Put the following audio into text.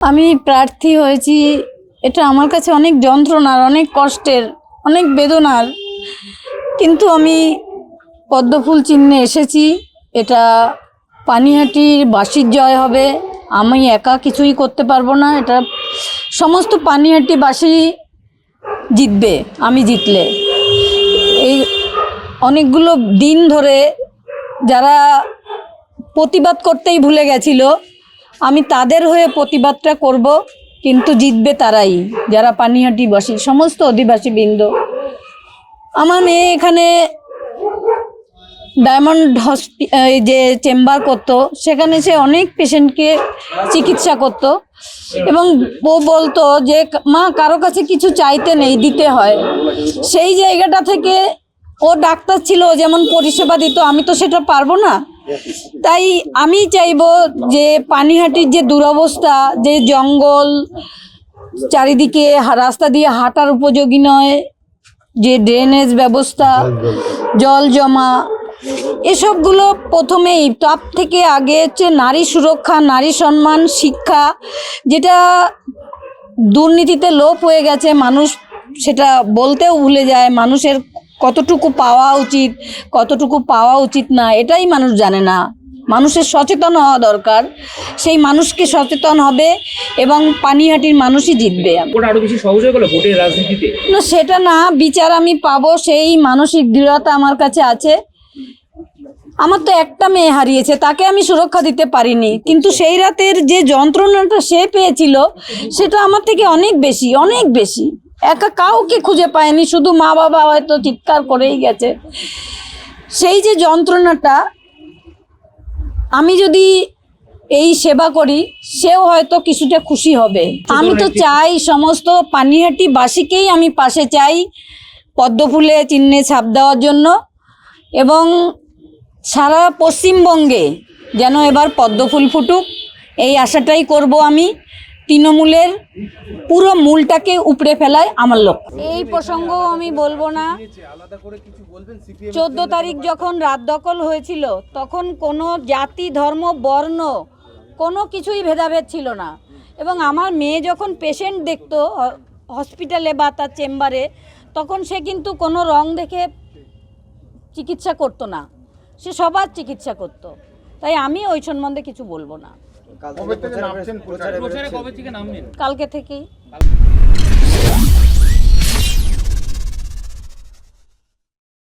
আমি প্রার্থী হয়েছি, এটা আমার কাছে অনেক যন্ত্রণার, অনেক কষ্টের, অনেক বেদনার। কিন্তু আমি পদ্মফুল চিহ্নে এসেছি। এটা পানিহাটির বাসীর জয় হবে। আমি একা কিছুই করতে পারবো না। এটা সমস্ত পানিহাটিবাসী জিতবে আমি জিতলে। এই অনেকগুলো দিন ধরে যারা প্রতিবাদ করতেই ভুলে গেছিল, আমি তাদের হয়ে প্রতিবাদটা করব। কিন্তু জিতবে তারাই, যারা পানিহাটিবাসী, সমস্ত অধিবাসীবৃন্দ। আমার মেয়ে এখানে ডায়মন্ড যে চেম্বার করতো, সেখানে সে অনেক পেশেন্টকে চিকিৎসা করত এবং ও বলতো যে মা, কারো কাছে কিছু চাইতে নেই, দিতে হয়। সেই জায়গাটা থেকে ও ডাক্তার ছিল, যেমন পরিষেবা দিত, আমি তো সেটা পারবো না। তাই আমি চাইবো যে পানিহাটির যে দুরবস্থা, যে জঙ্গল, চারিদিকে রাস্তা দিয়ে হাঁটার উপযোগী নয়, যে ড্রেনেজ ব্যবস্থা, জল জমা, এসবগুলো প্রথমেই টপ থেকে আগে হচ্ছে নারী সুরক্ষা, নারী সম্মান, শিক্ষা, যেটা দুর্নীতিতে লোপ হয়ে গেছে। মানুষ সেটা বলতেও ভুলে যায়। মানুষের কতটুকু পাওয়া উচিত, কতটুকু পাওয়া উচিত না, এটাই মানুষ জানে না। মানুষের সচেতন হওয়া দরকার। সেই মানুষকে সচেতন হবে এবং পানিহাটির মানুষই জিতবে। আরো বেশি সহজ হয়ে গেল ভোটের রাজনীতিতে? না, সেটা না, বিচার আমি পাবো, সেই মানসিক দৃঢ়তা আমার কাছে আছে। আমার তো একটা মেয়ে হারিয়েছে, তাকে আমি সুরক্ষা দিতে পারিনি, কিন্তু সেই রাতের যে যন্ত্রণাটা সে পেয়েছিল, সেটা আমার থেকে অনেক বেশি, অনেক বেশি। একা কাউকে খুঁজে পায়নি, শুধু মা বাবা হয়তো চিৎকার করেই গেছে। সেই যে যন্ত্রণাটা, আমি যদি এই সেবা করি, সেও হয়তো কিছুটা খুশি হবে। আমি তো চাই সমস্ত পানিহাটিবাসীকেই আমি পাশে চাই, পদ্মফুলে চিহ্নে ছাপ দেওয়ার জন্য। এবং সারা পশ্চিমবঙ্গে যেন এবার পদ্মফুল ফুটুক, এই আশাটাই করব আমি। তৃণমূলের পুরো মূলটাকে উপড়ে ফেলায় আমার লক্ষ্য। এই প্রসঙ্গ আমি বলবো না। 14 তারিখ যখন রাত দখল হয়েছিল, তখন কোনো জাতি, ধর্ম, বর্ণ, কোনো কিছুই ভেদাভেদ ছিল না। এবং আমার মেয়ে যখন পেশেন্ট দেখতো হসপিটালে বা তার চেম্বারে, তখন সে কিন্তু কোনো রং দেখে চিকিৎসা করতো না, সে সবার চিকিৎসা করত। তাই আমি ওই সম্বন্ধে কিছু বলবো না। কবে থেকে নামছেন? কালকে থেকেই।